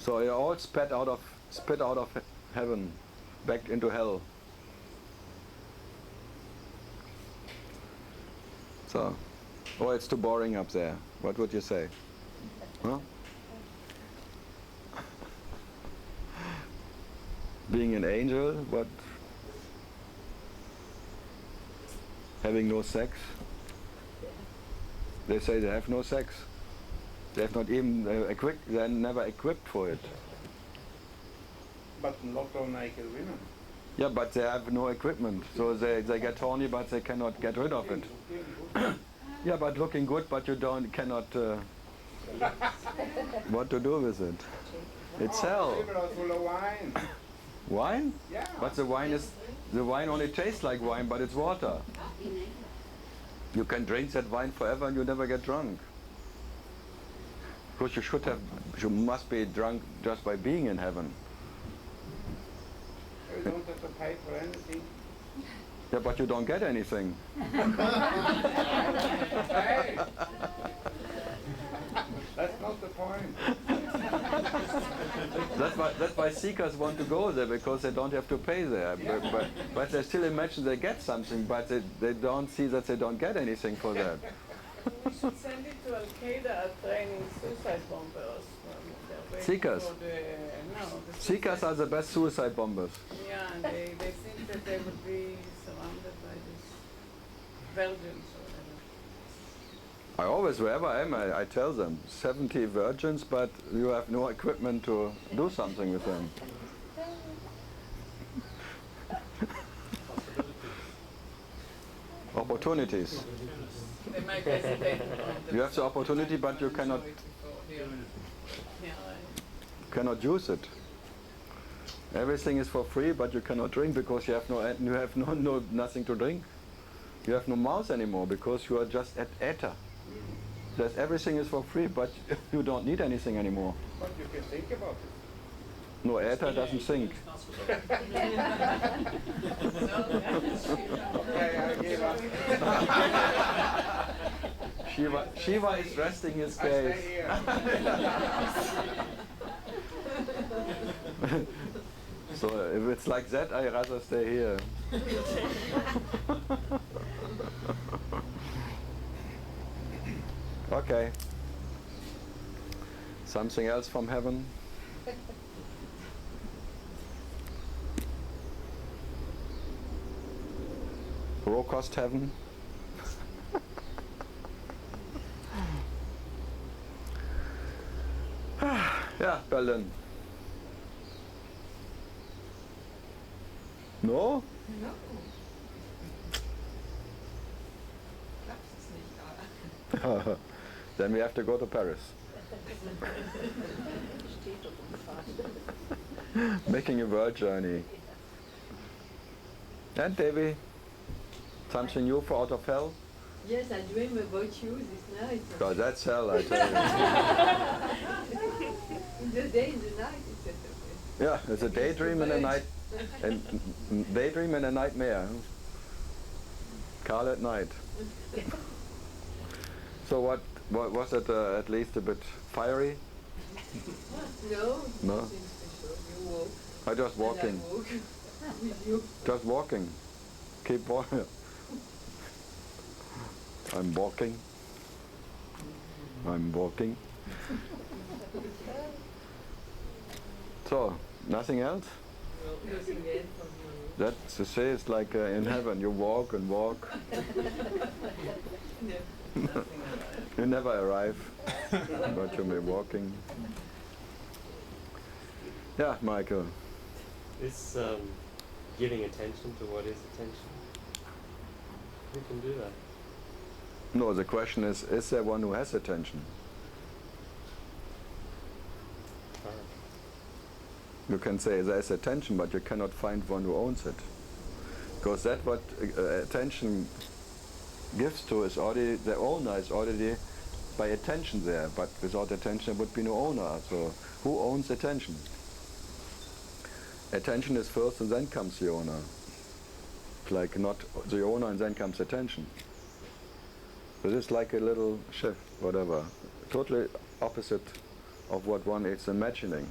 So you're all spit out of heaven, back into hell. So, oh, it's too boring up there. What would you say? Huh? Being an angel, what? Having no sex? They say they have no sex. They have not even equipped. They're never equipped for it. But not all naked women. Yeah, but they have no equipment, so they get horny, but they cannot get rid of it. Yeah, but looking good, but you cannot. What to do with it? It's hell. People are full of wine. Wine? Yeah. But the wine only tastes like wine, but it's water. You can drink that wine forever and you never get drunk. Because you must be drunk just by being in heaven. You don't have to pay for anything. Yeah, but you don't get anything. Hey. That's not the point. That's why seekers want to go there, because they don't have to pay there. Yeah. But they still imagine they get something, but they don't see that they don't get anything for that. We should send it to Al-Qaeda training suicide bombers. Seekers? The Seekers are the best suicide bombers. Yeah, and they think that they would be surrounded by these virgins or whatever. I always, wherever I am, I tell them, 70 virgins, but you have no equipment to do something with them. Opportunities. They might hesitate. You have the opportunity, but you cannot use it. Everything is for free, but you cannot drink because you have nothing to drink. You have no mouth anymore because you are just at ether. That everything is for free, but you don't need anything anymore. But you can think about it. No, ether doesn't think. Okay, I give up. Shiva is resting his I case. stay here. So if it's like that, I'd rather stay here. Okay. Something else from heaven? Low-cost heaven? Yeah, Berlin. No? No. Then we have to go to Paris. Making a world journey. And Devi, something new for out of hell? Yes, I dream about you this night. Oh, that's hell, I tell you. In the day, in the night, it's okay. Yeah, it's a daydream and a night, and daydream and a nightmare. Karl at night. So what was it? At least a bit fiery? No. No. Nothing special. You walk. I just walking. And I walk with you. Just walking. Keep walking. I'm walking. I'm walking. So, nothing else? Nothing else from you. That's to say, it's like in heaven, you walk and walk. You never arrive, but you'll be walking. Yeah, Michael. It's giving attention to what is attention. Who can do that? No, the question is there one who has attention? You can say there's attention, but you cannot find one who owns it. Because that what attention gives to is already, the owner is already by attention there, but without attention there would be no owner. So who owns attention? Attention is first and then comes the owner. It's like not the owner and then comes attention. So this is like a little shift, whatever. Totally opposite of what one is imagining.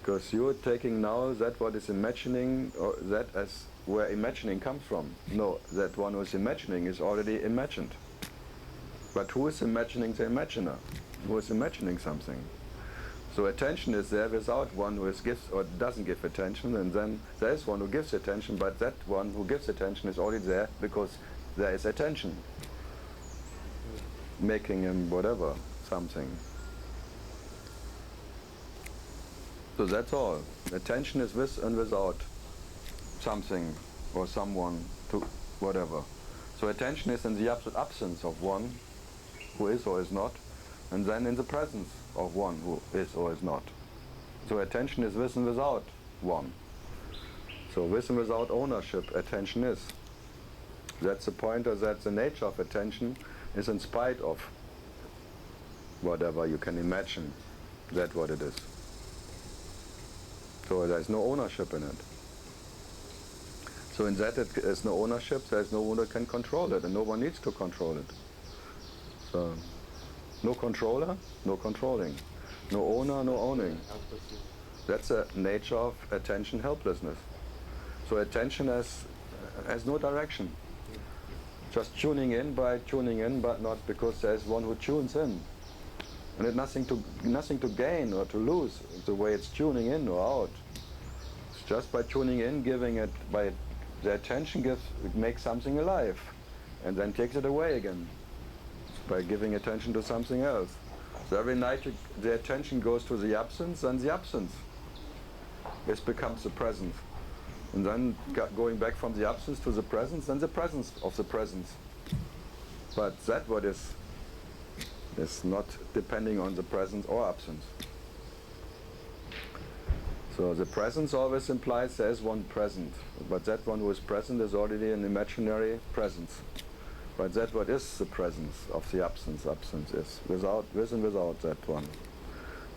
Because you're taking now that what is imagining, or that as where imagining comes from. No, that one who is imagining is already imagined. But who is imagining the imaginer? Who is imagining something? So attention is there without one who gives or doesn't give attention, and then there is one who gives attention, but that one who gives attention is already there because there is attention. Making him whatever, something. So that's all. Attention is with and without something or someone to whatever. So attention is in the absolute absence of one who is or is not, and then in the presence of one who is or is not. So attention is with and without one. So with and without ownership, attention is. That's the point, or that the nature of attention is in spite of whatever you can imagine, that what it is. So there is no ownership in it. So in that it is no ownership, there is no one that can control it, and no one needs to control it. So no controller, no controlling. No owner, no owning. That's the nature of attention helplessness. So attention has no direction. Just tuning in by tuning in, but not because there's one who tunes in. And it nothing to gain or to lose the way it's tuning in or out. It's just by tuning in, giving it, by the attention makes something alive and then takes it away again by giving attention to something else. So every night the attention goes to the absence, and the absence becomes the presence. And then going back from the absence to the presence, and the presence of the presence. But that what is not depending on the presence or absence. So the presence always implies there is one present, but that one who is present is already an imaginary presence. But that what is the presence of the absence is with and without that one.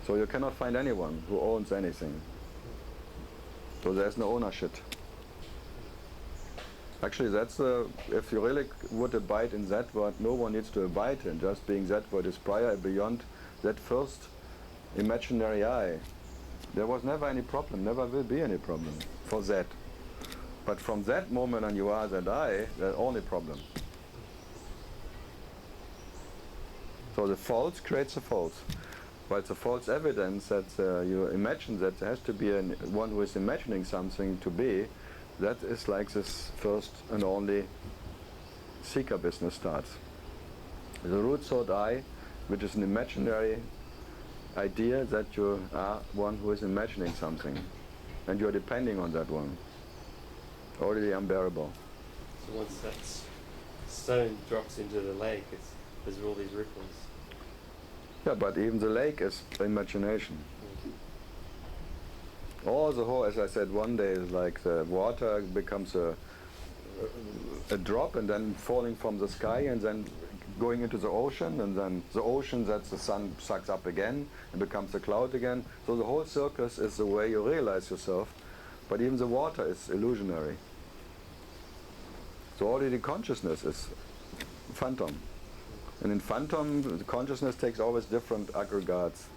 So you cannot find anyone who owns anything. So there's no ownership. Actually, that's if you really would abide in that what no one needs to abide in, just being that what is prior and beyond that first imaginary I. There was never any problem, never will be any problem for that. But from that moment on you are that I, there's only problem. So the false creates a false. But it's a false evidence that you imagine that there has to be one who is imagining something to be. That is like this first and only seeker business starts. The root thought I, which is an imaginary idea that you are one who is imagining something, and you are depending on that one. Already unbearable. So once that stone drops into the lake, there's all these ripples. Yeah, but even the lake is imagination. All the whole, as I said, one day is like the water becomes a drop and then falling from the sky and then going into the ocean, and then the ocean that the sun sucks up again and becomes a cloud again. So the whole circus is the way you realize yourself, but even the water is illusionary. So already consciousness is phantom. And in phantom, the consciousness takes always different aggregates,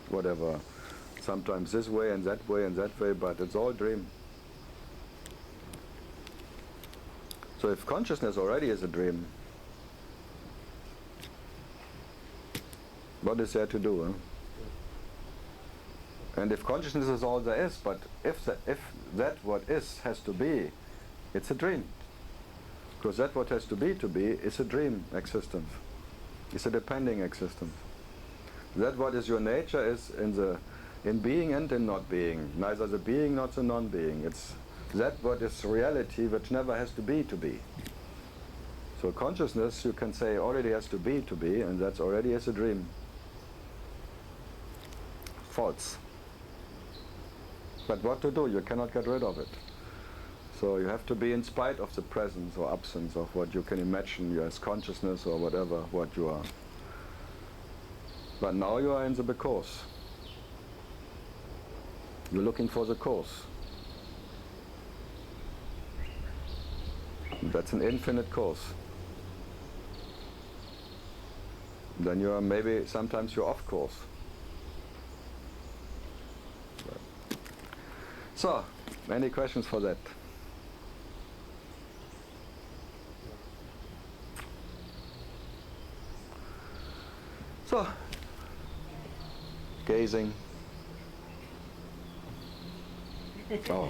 whatever. Sometimes this way and that way and that way, but it's all dream. So if consciousness already is a dream, what is there to do? Huh? And if consciousness is all there is, but if that what is has to be, it's a dream. Because that what has to be is a dream existence. It's a depending existence. That what is your nature is in being and in not being. Neither the being nor the non-being. It's that what is reality which never has to be. So consciousness, you can say, already has to be, and that's already as a dream. False. But what to do? You cannot get rid of it. So you have to be in spite of the presence or absence of what you can imagine you as consciousness or whatever, what you are. But now you are in the course. You're looking for the course. That's an infinite course. Then sometimes you're off course. So, any questions for that? So, gazing. Oh.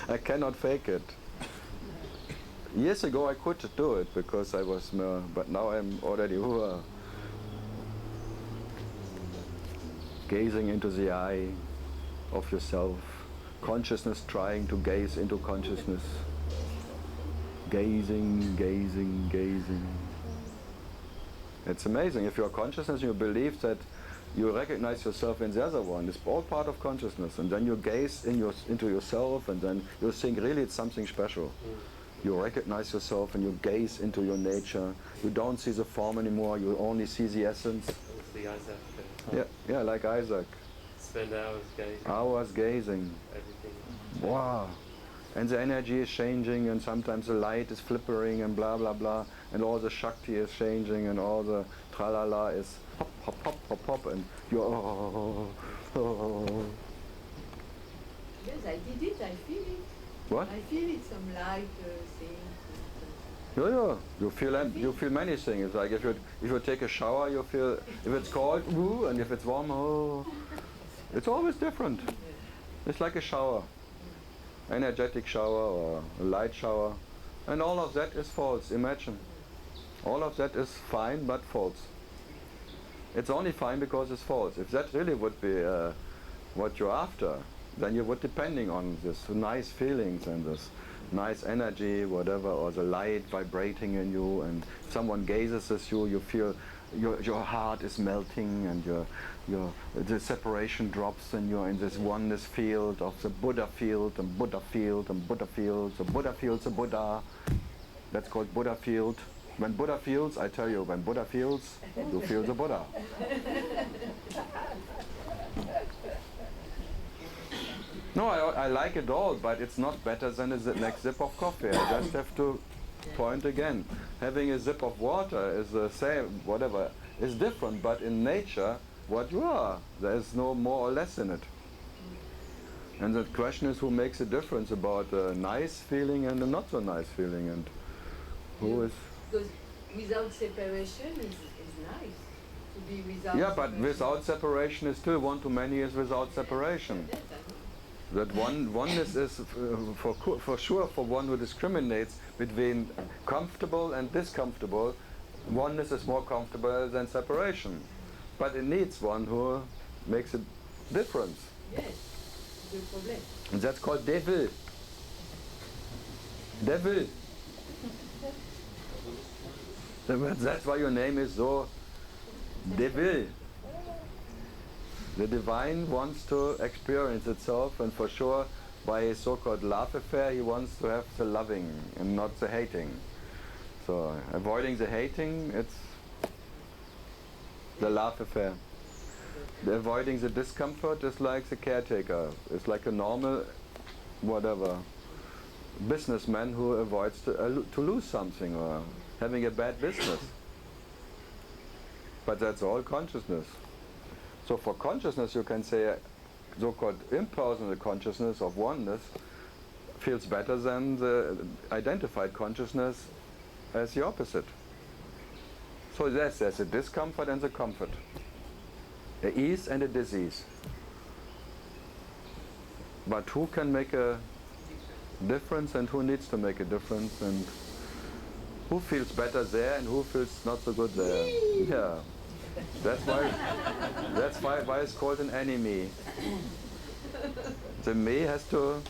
I cannot fake it. Years ago I could do it because I was more, but now I'm already gazing into the eye of yourself. Consciousness trying to gaze into consciousness. Gazing, gazing, gazing. It's amazing. If you're consciousness, you believe that you recognize yourself in the other one. It's all part of consciousness. And then you gaze into yourself, and then you think really it's something special. You recognize yourself and you gaze into your nature. You don't see the form anymore, you only see the essence. The Isaac. Yeah, like Isaac. Spend hours gazing. Hours gazing. Everything. Wow. And the energy is changing, and sometimes the light is flippering and blah blah blah, and all the Shakti is changing, and all the tralala is hop hop hop hop hop, and you're Yes, I did it, I feel it. What? I feel it, some light thing. Yeah, you feel many things. It's like if you take a shower, you feel, if it's cold, woo, and if it's warm, oh. It's always different. It's like a shower. Energetic shower or a light shower, and all of that is false. Imagine, all of that is fine but false. It's only fine because it's false. If that really would be what you're after, then you would depending on this nice feelings and this nice energy, whatever, or the light vibrating in you, and someone gazes at you, you feel your heart is melting, and the separation drops, and you're in this oneness field of the Buddha field, and Buddha field, and Buddha field. The Buddha field's a Buddha. That's called Buddha field. When Buddha feels, I tell you, when Buddha feels, you feel the Buddha. No, I like it all, but it's not better than the next sip of coffee. I just have to point again. Having a sip of water is the same, whatever, is different, but in nature, what you are, there is no more or less in it. And the question is, who makes a difference about a nice feeling and a not so nice feeling, and who is... Because without separation is nice. To be without Yeah, but separation. without separation is still one-to-many is without separation. Yes, I know. That oneness is for sure for one who discriminates between comfortable and discomfortable. Oneness is more comfortable than separation, but it needs one who makes a difference. Yes, the problem. And that's called devil. Devil. That's why your name is so devil. The divine wants to experience itself, and for sure by his so-called love affair he wants to have the loving and not the hating. So avoiding the hating, it's the love affair. Avoiding the discomfort is like the caretaker. It's like a normal, whatever, businessman who avoids to lose something or having a bad business. But that's all consciousness. So for consciousness you can say so-called impersonal consciousness of oneness feels better than the identified consciousness as the opposite. So yes, there's a discomfort and the comfort, a ease and a disease. But who can make a difference and who needs to make a difference, and who feels better there and who feels not so good there? Yeah. That's why it's called an enemy. The me has to...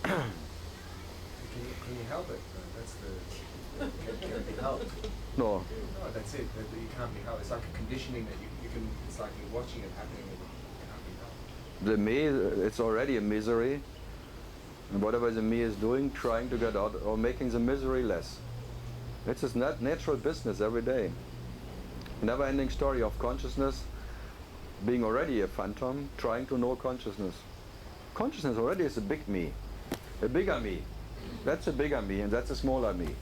Can you help it? That's the... Can it be helped? No. No, that's it. That you can't be helped. It's like a conditioning that you can... It's like you're watching it happening and it can't be helped. The me, it's already a misery. And whatever the me is doing, trying to get out or making the misery less. It's a natural business every day. Never-ending story of consciousness being already a phantom, trying to know consciousness. Consciousness already is a big me, a bigger me. That's a bigger me and that's a smaller me.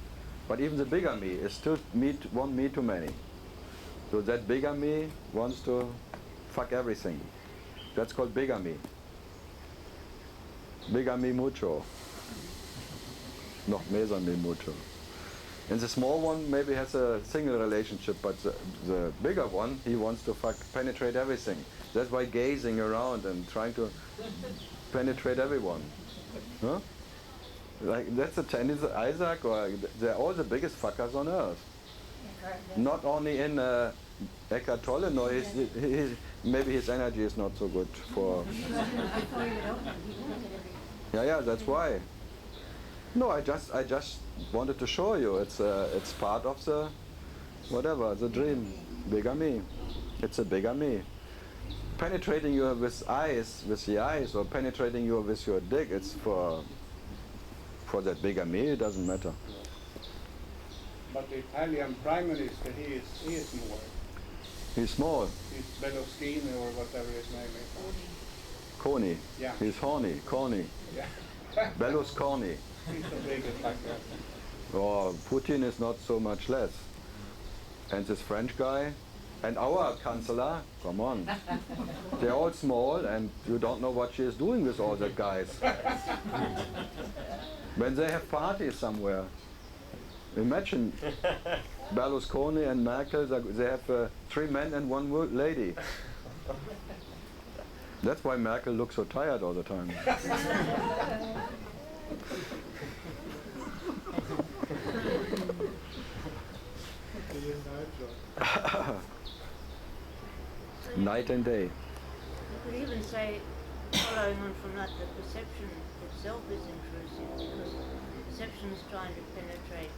But even the bigger me is still one me too many. So that bigger me wants to fuck everything. That's called bigamy. Bigamy mucho. Noch mesame mucho. And the small one maybe has a single relationship, but the bigger one, he wants to penetrate everything. That's why gazing around and trying to penetrate everyone. Huh? Like that's the tendency, Isaac, or they're all the biggest fuckers on earth. Not only in Eckhart Tolle, no, maybe his energy is not so good for... Yeah, that's why. No, I just wanted to show you. It's part of the whatever, the dream. Bigamy. It's a bigamy. Penetrating you with the eyes, or penetrating you with your dick. It's for that bigamy. It doesn't matter. But the Italian Prime Minister, he is small. He's small. He's Berlusconi or whatever his name is. Corny. Yeah. He's horny. Corny. Yeah. Berlusconi. He's the biggest like that. Oh, Putin is not so much less. And this French guy, and our Chancellor, come on. They're all small, and you don't know what she is doing with all the guys. When they have parties somewhere, imagine Berlusconi and Merkel, they have 3 men and 1 lady. That's why Merkel looks so tired all the time. Night and day. You could even say, following on from that, the perception itself is intrusive because perception is trying to penetrate.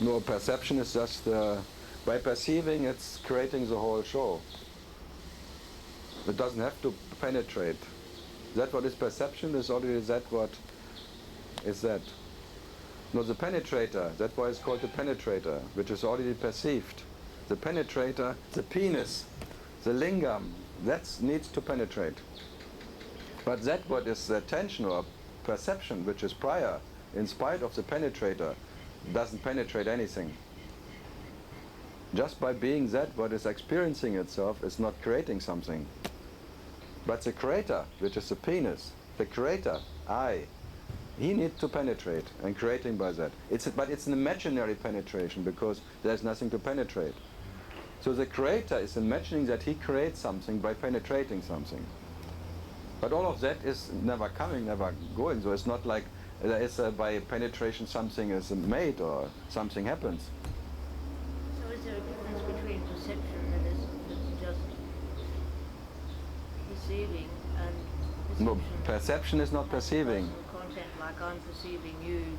No, perception is just, by perceiving, it's creating the whole show. It doesn't have to penetrate. That what is perception is already that what is that. No, the penetrator, that's why it's called the penetrator, which is already perceived. The penetrator, the penis, the lingam, that needs to penetrate. But that what is the attention or perception, which is prior, in spite of the penetrator, doesn't penetrate anything. Just by being that what is experiencing itself is not creating something. But the creator, which is the penis, the creator, I, he needs to penetrate and creating by that. But it's an imaginary penetration because there's nothing to penetrate. So the creator is imagining that he creates something by penetrating something. But all of that is never coming, never going. So it's not like there is by penetration something is made or something happens. So is there a difference between perception that's just perceiving and perception? No, perception is not perceiving. Content, like I'm perceiving you.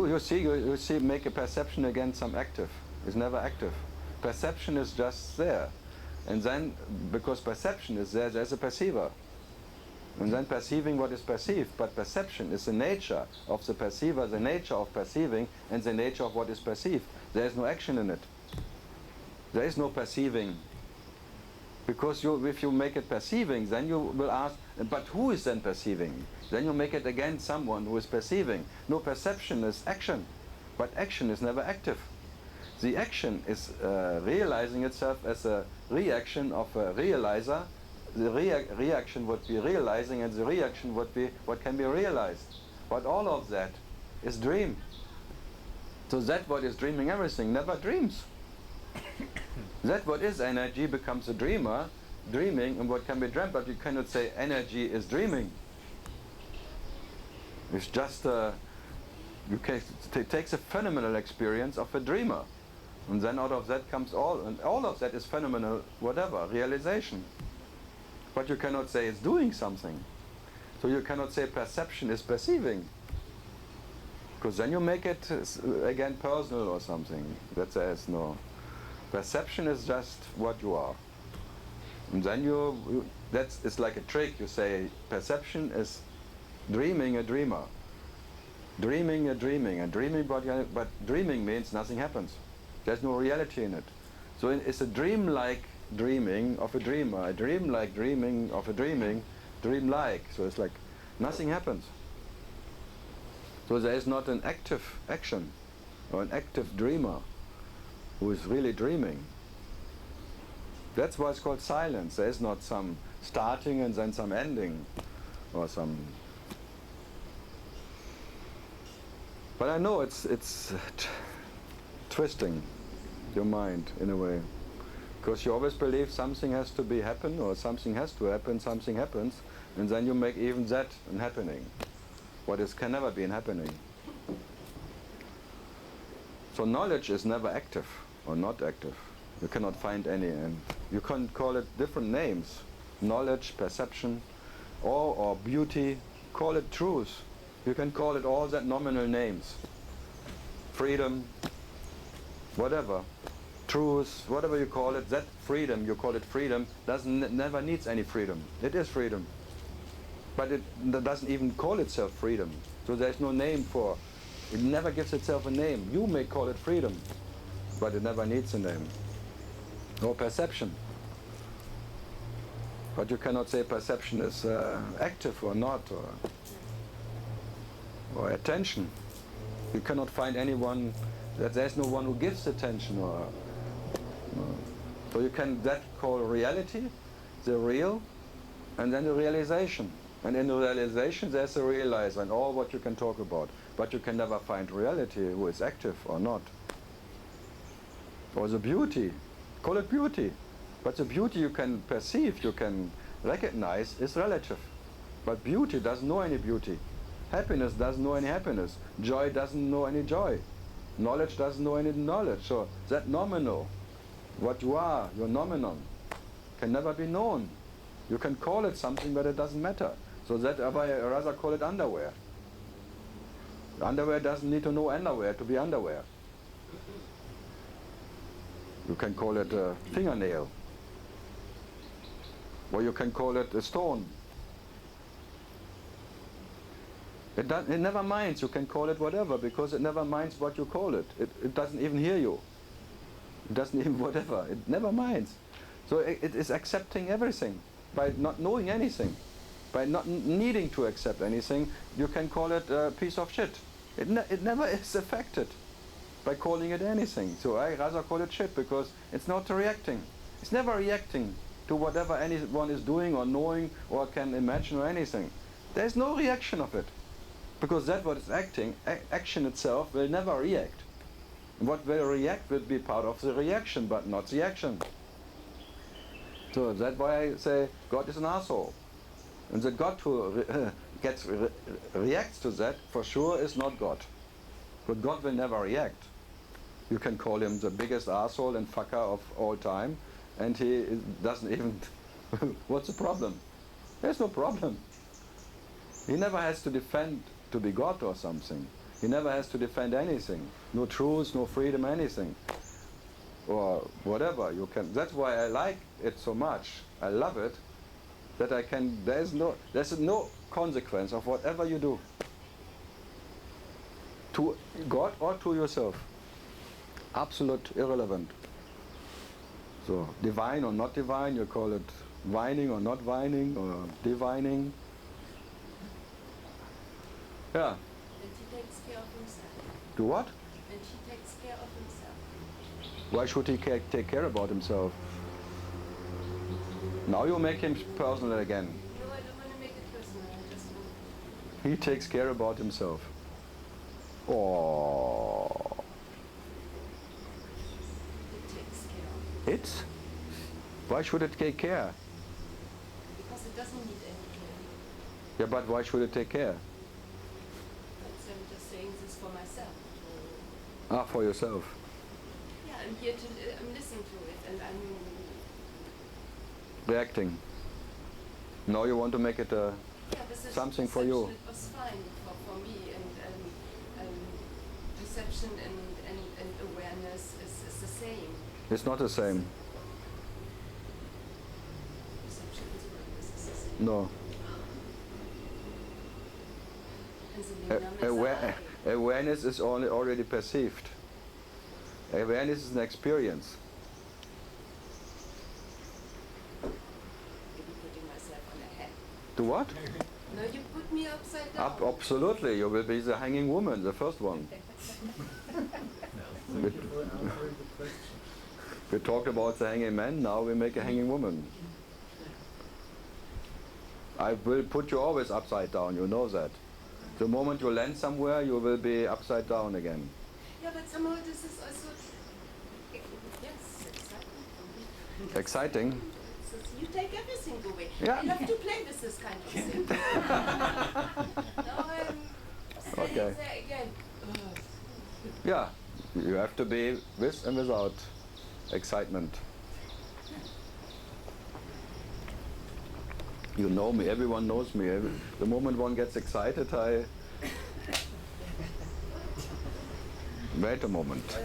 You see, make a perception against some active. It's never active. Perception is just there. And then, because perception is there, there's a perceiver. And then perceiving what is perceived. But perception is the nature of the perceiver, the nature of perceiving, and the nature of what is perceived. There is no action in it. There is no perceiving. Because if you make it perceiving, then you will ask, but who is then perceiving? Then you make it against someone who is perceiving. No, perception is action. But action is never active. The action is realizing itself as a reaction of a realizer. The reaction would be realizing, and the reaction would be what can be realized. But all of that is dream. So that what is dreaming everything never dreams. That what is energy becomes a dreamer, dreaming, and what can be dreamt. But you cannot say energy is dreaming. It's just it takes a phenomenal experience of a dreamer. And then out of that comes and all of that is phenomenal, whatever, realization. But you cannot say it's doing something. So you cannot say perception is perceiving. Because then you make it, again, personal or something. That says no. Perception is just what you are. And then it's like a trick. You say perception is dreaming a dreamer. Dreaming a dreaming. And dreaming, but dreaming means nothing happens. There's no reality in it. So it's a dream-like dreaming of a dreamer, a dream-like dreaming of a dream-like. So it's like nothing happens. So there is not an active action or an active dreamer who is really dreaming. That's why it's called silence. There is not some starting and then some ending, or some. But I know it's twisting your mind in a way, because you always believe something has to be happen, or something has to happen, something happens, and then you make even that an happening, what is can never be an happening. So knowledge is never active or not active. You cannot find any, and you can call it different names: knowledge, perception, or beauty. Call it truth. You can call it all that nominal names. Freedom, whatever, truth, whatever you call it. That freedom, you call it freedom, never needs any freedom. It is freedom, but it doesn't even call itself freedom. So there's no name for. It never gives itself a name. You may call it freedom, but it never needs a name. Or perception. But you cannot say perception is active or not, or attention. You cannot find anyone, that there's no one who gives attention, or so you can that call reality, the real, and then the realization. And in the realization there's a realizer and all what you can talk about. But you can never find reality who is active or not. Or the beauty, call it beauty. But the beauty you can perceive, you can recognize is relative. But beauty doesn't know any beauty. Happiness doesn't know any happiness. Joy doesn't know any joy. Knowledge doesn't know any knowledge. So that nominal, what you are, your nomenon, can never be known. You can call it something, but it doesn't matter. So that I rather call it underwear. Underwear doesn't need to know underwear to be underwear. You can call it a fingernail. Or you can call it a stone. It never minds. You can call it whatever, because it never minds what you call it. It doesn't even hear you. It doesn't even whatever. It never minds. So it is accepting everything by not knowing anything. By not needing to accept anything, you can call it a piece of shit. It never is affected by calling it anything. So I rather call it shit, because it's not reacting. It's never reacting to whatever anyone is doing or knowing or can imagine or anything. There is no reaction of it, because that what is acting, action itself will never react. What will react will be part of the reaction, but not the action. So that's why I say God is an asshole. And that God who reacts to that, for sure, is not God. But God will never react. You can call him the biggest asshole and fucker of all time, and he doesn't even... What's the problem? There's no problem. He never has to defend to be God or something. He never has to defend anything. No truth, no freedom, anything. Or whatever you can. That's why I like it so much. I love it. That I can, there's no consequence of whatever you do. To God or to yourself. Absolute irrelevant. So divine or not divine, you call it vining or not vining, or divining. Yeah. And he takes care of himself. Do what? And he takes care of himself. Why should he take care about himself? Now you make him personal again. No, I don't want to make it personal. I just want... He takes care about himself. Oh. It takes care of It? Why should it take care? because it doesn't need any care. Yeah, but why should it take care? So I'm just saying this for myself. Ah, for yourself. Yeah, I'm here to I'm listening to it, and I'm Reacting. Now you want to make it a yeah, this is something for perception. you. It was fine for me, and perception and awareness is the same. It's not the same. Perception and awareness is the same. No. And the Lingam is Awareness is already perceived. Awareness is an experience. Maybe putting myself on the head. To what? No, you put me upside down. Absolutely. You will be the hanging woman, the first one. We talked about the hanging man, now we make a hanging woman. I will put you always upside down, you know that. The moment you land somewhere, you will be upside down again. Yeah, but somehow this is also, yes, exciting for me. Exciting? So you take everything away. Yeah. I love to play with this kind of thing. Now I'm standing Okay. there again. Yeah, you have to be with and without excitement. You know me, everyone knows me. The moment one gets excited, I... Wait a moment.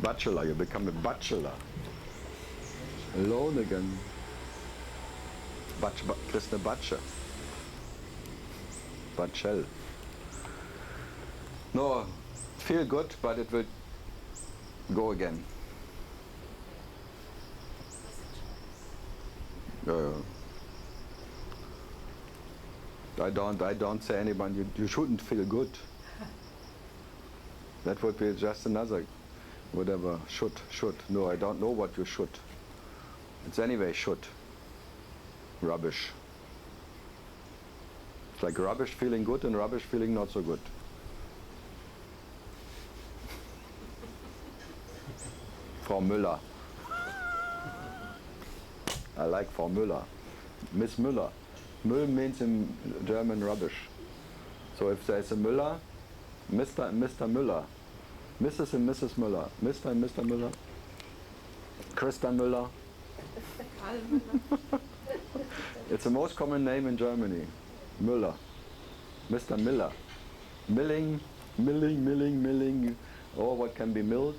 Bachelor, you become a bachelor. Alone again. Kriegst eine Batsche. Batschel. No, feel good, but it will go again. I don't say anyone you shouldn't feel good. That would be just another whatever, should. No, I don't know what you should. It's anyway should. Rubbish. It's like rubbish feeling good and rubbish feeling not so good. Frau Müller. I like Frau Müller. Miss Müller. Müll means in German rubbish. So if there's a Müller, Mr. and Mr. Müller. Mrs. and Mrs. Müller. Mr. and Mr. Müller. Christa Müller. It's the most common name in Germany. Müller. Mr. Miller. Milling. Oh, what can be milled?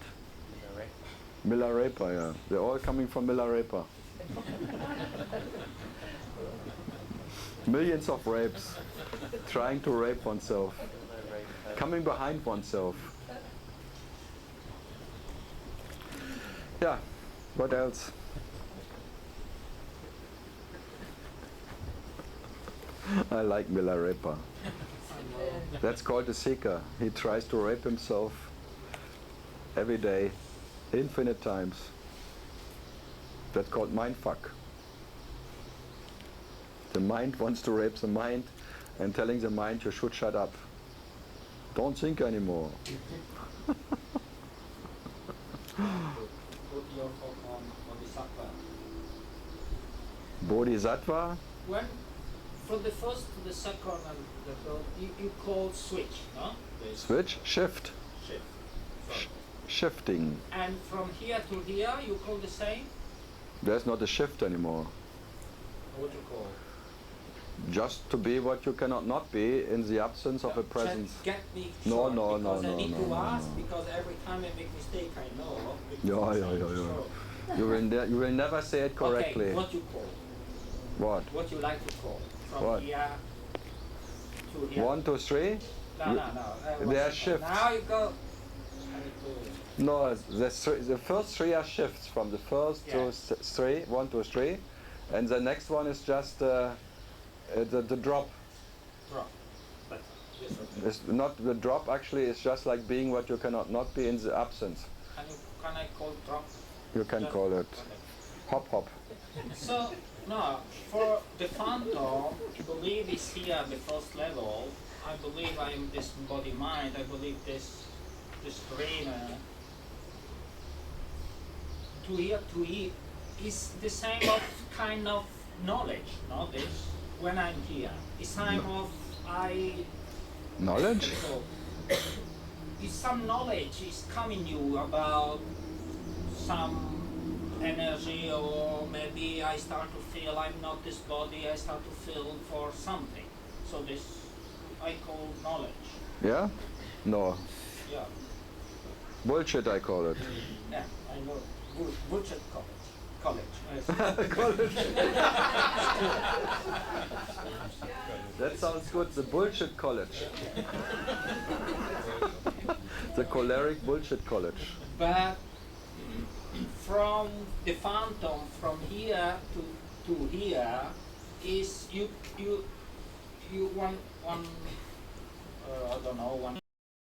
Miller Raper, yeah. They're all coming from Miller Raper. Millions of rapes. Trying to rape oneself. Coming behind oneself. Yeah, what else? I like Miller Raper. That's called a seeker. He tries to rape himself every day, infinite times. That's called mindfuck. The mind wants to rape the mind and telling the mind you should shut up. Don't think anymore. Bodhisattva? When from the first to the second and the third, you call switch, no? The Switch? Shift. shift. Sorry. Shifting. And from here to here, you call the same? There's not a shift anymore. What you call? Just to be what you cannot not be in the absence of a Just presence. get me No, short, no, because no, I need no, to no, ask, no. because every time I make mistake, I know. Yeah. You will never say it correctly. Okay, what you call? What? What you like to call? From What? here to here? 1, 2, 3? No. They are shifts. shifts. Now you go. No, the first 3 are shifts from the first to 3, 1, 2, 3, and the next one is just the drop. Drop. But yes, okay. It's not the drop. Actually, it's just like being what you cannot not be in the absence. Can I call drop? You can call it hop hop. So, no, for the phantom, I believe is here at the first level. I believe I'm this body-mind. I believe this brain. To here is the same of kind of knowledge, no? This when I'm here, it's time of Knowledge? So, is some knowledge is coming you about some energy, or maybe I start to feel I'm not this body, I start to feel for something. So this I call knowledge. Yeah? No. Yeah. Bullshit, I call it. Yeah, I know. Bullshit college. Yes. That sounds good. The bullshit college. The choleric bullshit college. But from the phantom, from here to here, is you one I don't know, one